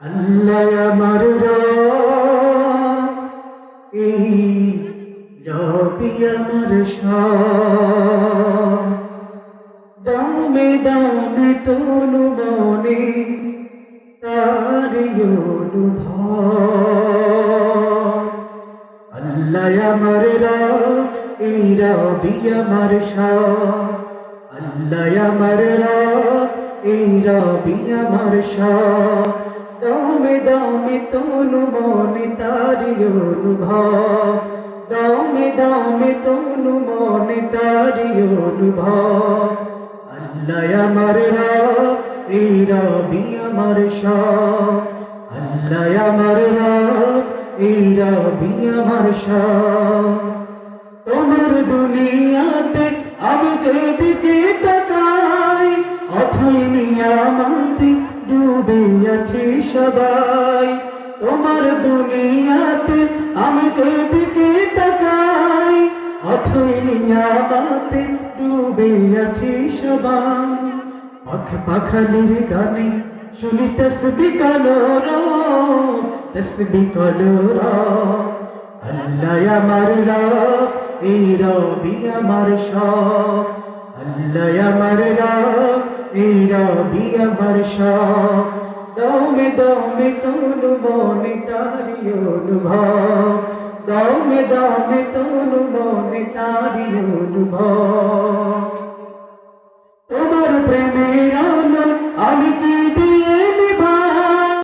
আল্লাহ আমার রব, এই রবি আমার সব। দামে দামে তনু মনে তারি অনুভব। আল্লাহ আমার রব, এই রবি আমার সব। আল্লাহ আমার রব, এই রবি আমার সব। দামে দামে তনু মনে তারি অনুভব। দামে দামে তনু মনে তারি অনুভব। আল্লাহ আমার রব, এই রবি আমার সব। আল্লাহ আমার রব, এই রবি আমার সব। তোমার দুনিয়াতে আমি যেদিকে তাকাই, অথই নিয়ামতে ডুবে আছি সবাই। তোমার দুনিয়াতে আমি যেদিকে তাকাই, অথই নিয়ামতে ডুবে আছি সবাই। পাখ পাখালির গানে শুনি তসবি কলোরা, তসবি কলোরা। আল্লাহ আমার রব, এই রবি আমার সব। আল্লাহ আমার রব, এই রবি আমার সব। দমে দমে তনু মনে তারি অনুভব। দমে দমে তনু মনে তারি অনুভব। তোমার প্রেমের আলো আমি